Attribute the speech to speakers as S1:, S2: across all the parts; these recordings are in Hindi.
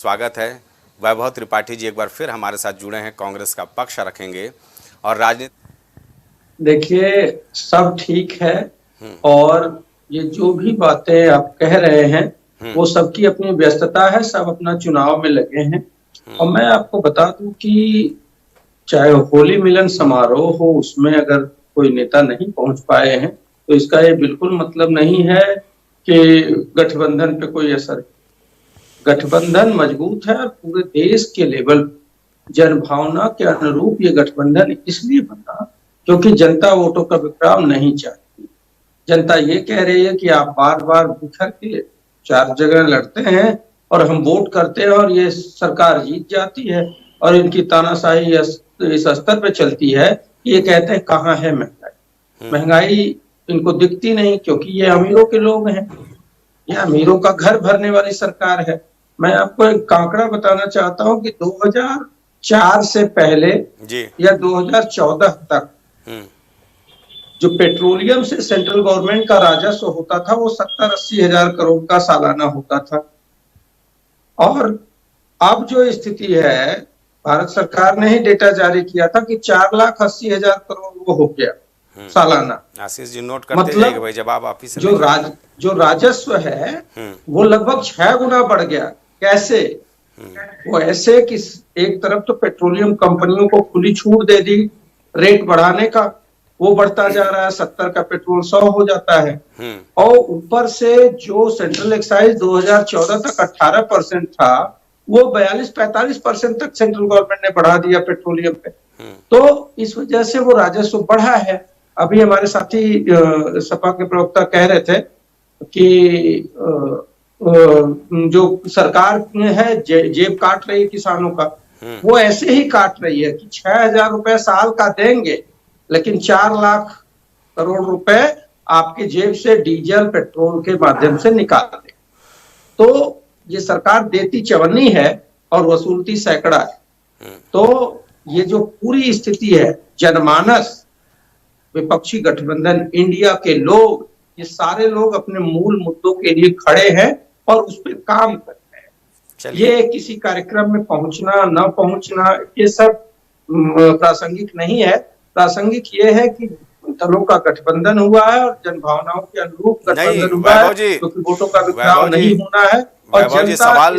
S1: स्वागत है। वैभव त्रिपाठी जी एक बार फिर हमारे साथ जुड़े हैं, कांग्रेस का पक्ष रखेंगे और राजनीति।
S2: देखिए, सब ठीक है और ये जो भी बातें आप कह रहे हैं वो सबकी अपनी व्यस्तता है, सब अपना चुनाव में लगे हैं। और मैं आपको बता दूं कि चाहे होली मिलन समारोह हो, उसमें अगर कोई नेता नहीं पहुंच पाए हैं तो इसका ये बिल्कुल मतलब नहीं है कि गठबंधन पे कोई असर है। गठबंधन मजबूत है और पूरे देश के लेवल जनभावना के अनुरूप ये गठबंधन इसलिए बना क्योंकि जनता वोटों का विक्राम नहीं चाहती। जनता ये कह रही है कि आप बार बार बिखर के 4 जगह लड़ते हैं और हम वोट करते हैं और ये सरकार जीत जाती है और इनकी तानाशाही इस स्तर पे चलती है कि ये कहते हैं कहाँ है महंगाई। महंगाई इनको दिखती नहीं क्योंकि ये अमीरों के लोग हैं, ये अमीरों का घर भरने वाली सरकार है। मैं आपको एक आंकड़ा बताना चाहता हूँ कि 2004 से पहले या 2014 तक जो पेट्रोलियम से सेंट्रल गवर्नमेंट का राजस्व होता था वो 70-80 हजार करोड़ का सालाना होता था। और अब जो स्थिति है, भारत सरकार ने ही डेटा जारी किया था कि 4,80,000 करोड़ वो हो गया सालाना।
S1: आशीष जी नोट करते
S2: मतलब
S1: भाई, जब आप ऑफिस
S2: जो राजस्व है वो लगभग 6 गुना बढ़ गया। कैसे? वो ऐसे कि एक तरफ तो पेट्रोलियम कंपनियों को खुली छूट दे दी रेट बढ़ाने का, वो बढ़ता जा रहा है, 70 का पेट्रोल 100 हो जाता है। और ऊपर से जो सेंट्रल एक्साइज 2014 तक 18% था वो 42-45% तक सेंट्रल गवर्नमेंट ने बढ़ा दिया पेट्रोलियम पे। तो इस वजह से वो राजस्व बढ़ा है। अभी हमारे साथी सपा के प्रवक्ता कह रहे थे कि जो सरकार है जेब काट रही है किसानों का, वो ऐसे ही काट रही है कि 6,000 रुपए साल का देंगे लेकिन 4 लाख करोड़ रुपए आपके जेब से डीजल पेट्रोल के माध्यम से निकाल दे। तो ये सरकार देती 54 है और वसूलती सैकड़ा है। तो ये जो पूरी स्थिति है, जनमानस, विपक्षी गठबंधन, इंडिया के लोग, ये सारे लोग अपने मूल मुद्दों के लिए खड़े हैं और उस पर काम कर रहे हैं। ये किसी कार्यक्रम में पहुंचना न पहुंचना ये सब प्रासंगिक नहीं है। प्रासंगिक ये है कि दलों का गठबंधन हुआ है और जनभावनाओं के अनुरूप गठबंधन हुआ है, क्योंकि वोटों का विक्राम नहीं होना है। और
S1: सवाल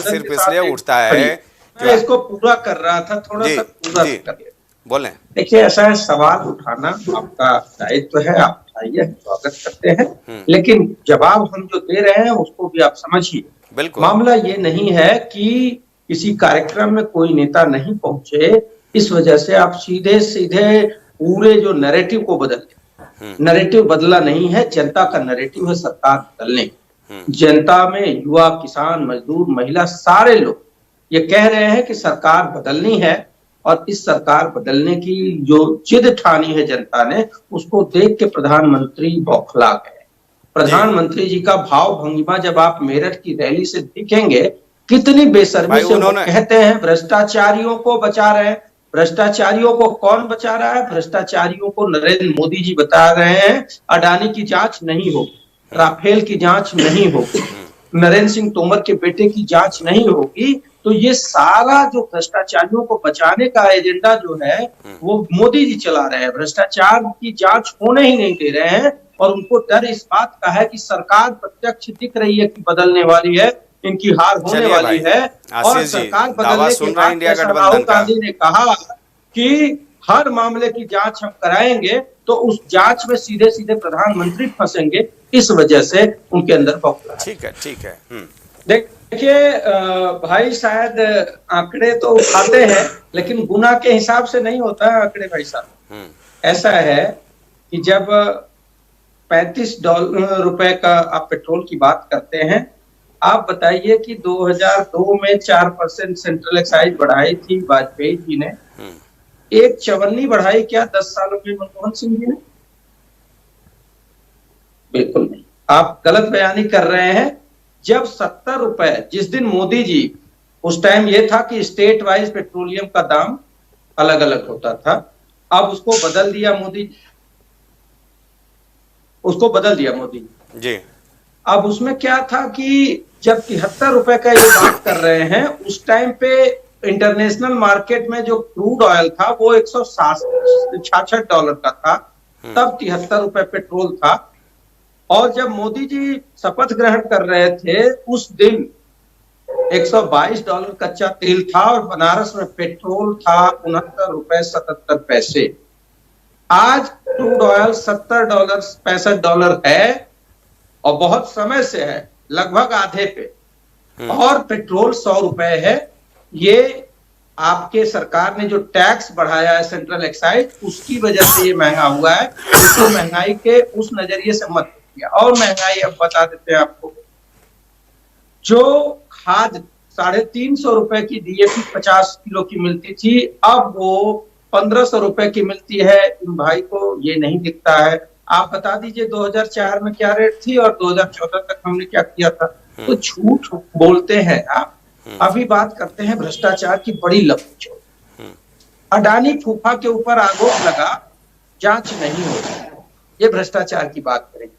S1: सिर्फ इसलिए उठता है,
S2: मैं इसको पूरा कर रहा था, थोड़ा सा पूरा कर लिया।
S1: बोले।
S2: देखिए, ऐसा है, सवाल उठाना आपका दायित्व है, आप उठाइए, स्वागत करते हैं, लेकिन जवाब हम जो दे रहे हैं उसको भी आप समझिए। मामला ये नहीं है कि किसी कार्यक्रम में कोई नेता नहीं पहुंचे इस वजह से आप सीधे सीधे पूरे जो नैरेटिव को बदल दें। नैरेटिव बदला नहीं है, जनता का नैरेटिव है सरकार बदलने। जनता में युवा, किसान, मजदूर, महिला, सारे लोग ये कह रहे हैं कि सरकार बदलनी है और इस सरकार बदलने की जो जिद ठानी है जनता ने, उसको देख के प्रधानमंत्री बौखला गए। प्रधानमंत्री जी का भाव भंगिमा जब आप मेरठ की रैली से दिखेंगे, कितनी बेशर्मी से वो कहते हैं भ्रष्टाचारियों को बचा रहे हैं। भ्रष्टाचारियों को कौन बचा रहा है? भ्रष्टाचारियों को नरेंद्र मोदी जी बता रहे हैं अडानी की जांच नहीं होगी, राफेल की जांच नहीं होगी, नरेंद्र सिंह तोमर के बेटे की जांच नहीं होगी। तो ये सारा जो भ्रष्टाचारियों को बचाने का एजेंडा जो है वो मोदी जी चला रहे हैं। भ्रष्टाचार की जांच होने ही नहीं दे रहे हैं और उनको डर इस बात का है कि सरकार प्रत्यक्ष दिख रही है कि बदलने वाली है, इनकी हार होने वाली है। और सरकार बदलने के बाद राहुल गांधी ने कहा कि हर मामले की जांच हम कराएंगे, तो उस जांच में सीधे सीधे प्रधानमंत्री फंसेंगे। इस वजह से उनके अंदर बौखला है।
S1: ठीक है।
S2: देखिए भाई, शायद आंकड़े तो उठाते हैं लेकिन गुना के हिसाब से नहीं होता है आंकड़े भाई साहब। ऐसा है कि जब 35 रुपए का आप पेट्रोल की बात करते हैं, आप बताइए कि 2002 में 4% सेंट्रल एक्साइज बढ़ाई थी वाजपेयी जी ने, एक 54 बढ़ाई क्या 10 सालों में मनमोहन सिंह जी ने? बिल्कुल नहीं, आप गलत बयानी कर रहे हैं। जब 70 रुपए, जिस दिन मोदी जी, उस टाइम ये था कि स्टेट वाइज पेट्रोलियम का दाम अलग अलग होता था, अब उसको बदल दिया मोदी जी। अब उसमें क्या था कि जब 73 रुपए का ये बात कर रहे हैं, उस टाइम पे इंटरनेशनल मार्केट में जो क्रूड ऑयल था वो $166 का था, तब 73 रुपए पेट्रोल था। और जब मोदी जी शपथ ग्रहण कर रहे थे उस दिन $122 कच्चा तेल था और बनारस में पेट्रोल था $69.77। आज क्रूड ऑयल $70 $65 है और बहुत समय से है, लगभग आधे पे, और पेट्रोल 100 रुपए है। ये आपके सरकार ने जो टैक्स बढ़ाया है सेंट्रल एक्साइज, उसकी वजह से ये महंगा हुआ है। इसको महंगाई के उस नजरिए से मत देखिए। और महंगाई अब बता देते हैं आपको, जो खाद 350 रुपए की डीएपी 50 किलो की मिलती थी, अब वो 1500 रुपए की मिलती है। इन भाई को ये नहीं दिखता है। आप बता दीजिए 2004 में क्या रेट थी और 2014 तक हमने क्या किया था। तो झूठ बोलते हैं आप। अभी बात करते हैं भ्रष्टाचार की बड़ी लंबी चौड़ी। अडानी फूफा के ऊपर आरोप लगा, जांच नहीं हो रही, ये भ्रष्टाचार की बात करेंगे।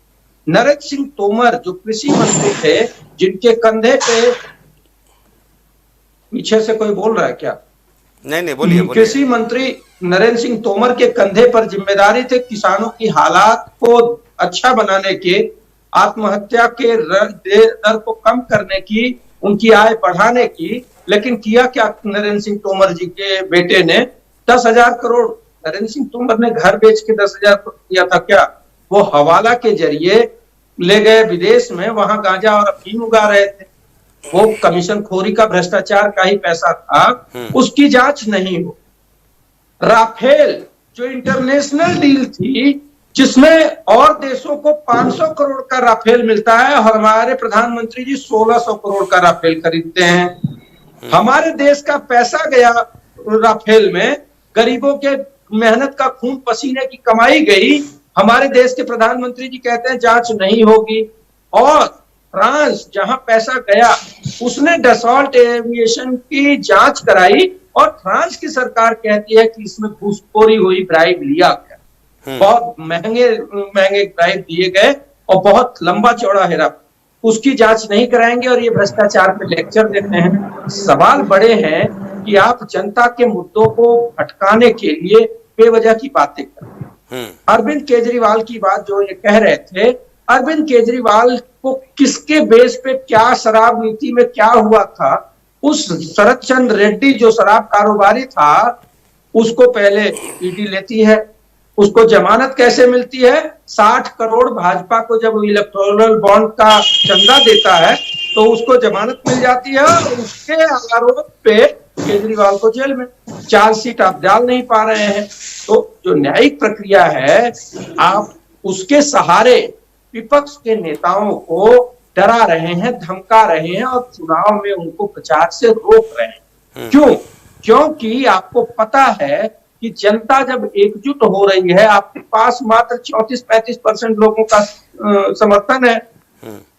S2: नरेंद्र सिंह तोमर जो कृषि मंत्री थे, जिनके कंधे पे, पीछे से कोई बोल रहा है क्या?
S1: नहीं बोलिए।
S2: कृषि मंत्री नरेंद्र सिंह तोमर के कंधे पर जिम्मेदारी थे किसानों की हालात को अच्छा बनाने के, आत्महत्या के दर को कम करने की, उनकी आय बढ़ाने की। लेकिन किया क्या नरेंद्र सिंह तोमर जी के बेटे ने? 10,000 करोड़ नरेंद्र सिंह तोमर ने घर बेच के 10,000 करोड़ दिया था क्या? वो हवाला के जरिए ले गए विदेश में, वहां गांजा और अफीम उगा रहे थे। वो कमीशन खोरी का, भ्रष्टाचार का ही पैसा था, उसकी जांच नहीं हो। राफेल जो इंटरनेशनल डील थी, जिसमें और देशों को 500 करोड़ का राफेल मिलता है और हमारे प्रधानमंत्री जी 1600 करोड़ का राफेल खरीदते हैं। हमारे देश का पैसा गया राफेल में, गरीबों के मेहनत का खून पसीने की कमाई गई। हमारे देश के प्रधानमंत्री जी कहते हैं जांच नहीं होगी। और फ्रांस जहां पैसा गया, उसने डसॉल्ट एविएशन की जांच कराई और फ्रांस की सरकार कहती है कि इसमें घूसखोरी हुई, ब्राइब लिया गया, बहुत महंगे ब्राइब दिए गए और बहुत लंबा चौड़ा हेरा। उसकी जांच नहीं कराएंगे और ये भ्रष्टाचार पे लेक्चर देते हैं। सवाल बड़े हैं कि आप जनता के मुद्दों को भटकाने के लिए बेवजह की बातें कर रहे हैं। अरविंद केजरीवाल की बात जो ये कह रहे थे, अरविंद केजरीवाल को किसके बेस पे, क्या शराब नीति में क्या हुआ था? उस शरद चंद्र रेड्डी जो शराब कारोबारी था, उसको पहले ईडी लेती है, उसको जमानत कैसे मिलती है? 60 करोड़ भाजपा को जब इलेक्टोरल बॉन्ड का चंदा देता है तो उसको जमानत मिल जाती है और उसके आरोप पे केजरीवाल को जेल में। चार्जशीट आप डाल नहीं पा रहे हैं। तो जो न्यायिक प्रक्रिया है, आप उसके सहारे विपक्ष के नेताओं को डरा रहे हैं, धमका रहे हैं और चुनाव में उनको प्रचार से रोक रहे हैं। क्यों? क्योंकि आपको पता है कि जनता जब एकजुट हो रही है, आपके पास मात्र 34-35% लोगों का समर्थन है,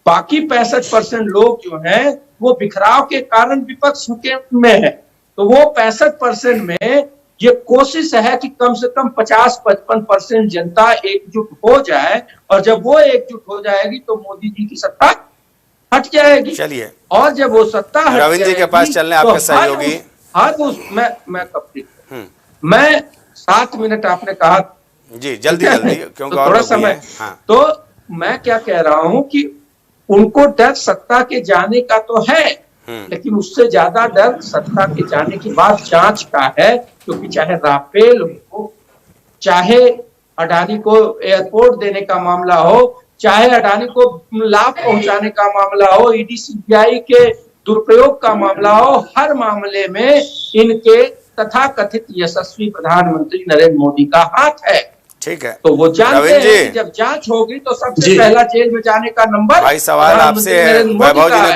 S2: बाकी 65% लोग जो हैं वो बिखराव के कारण विपक्ष में है। तो वो 65% में ये कोशिश है कि कम से कम 50-55% जनता एकजुट हो जाए, और जब वो एकजुट हो जाएगी तो मोदी जी की सत्ता हट जाएगी।
S1: चलिए,
S2: और जब वो सत्ता हट
S1: रविंद्र जी के पास चलने आपके सहयोगी।
S2: मैं कब मैं 7 मिनट आपने कहा
S1: जी, जल्दी क्योंकि
S2: तो थोड़ा समय। तो मैं क्या कह रहा हूं कि उनको डर सत्ता के जाने का तो है, लेकिन उससे ज्यादा डर सत्ता के जाने के बाद जांच का है। क्योंकि चाहे राफेल हो, चाहे अडानी को एयरपोर्ट देने का मामला हो, चाहे अडानी को लाभ पहुंचाने का मामला हो, ईडी सीबीआई के दुरुपयोग का मामला हो, हर मामले में इनके तथाकथित यशस्वी प्रधानमंत्री नरेंद्र मोदी का हाथ है।
S1: ठीक है,
S2: तो वो जानते हैं कि जब जांच होगी तो सबसे पहला जेल में जाने का नंबर
S1: भाई सवाल आपसे है, वैभव जी ने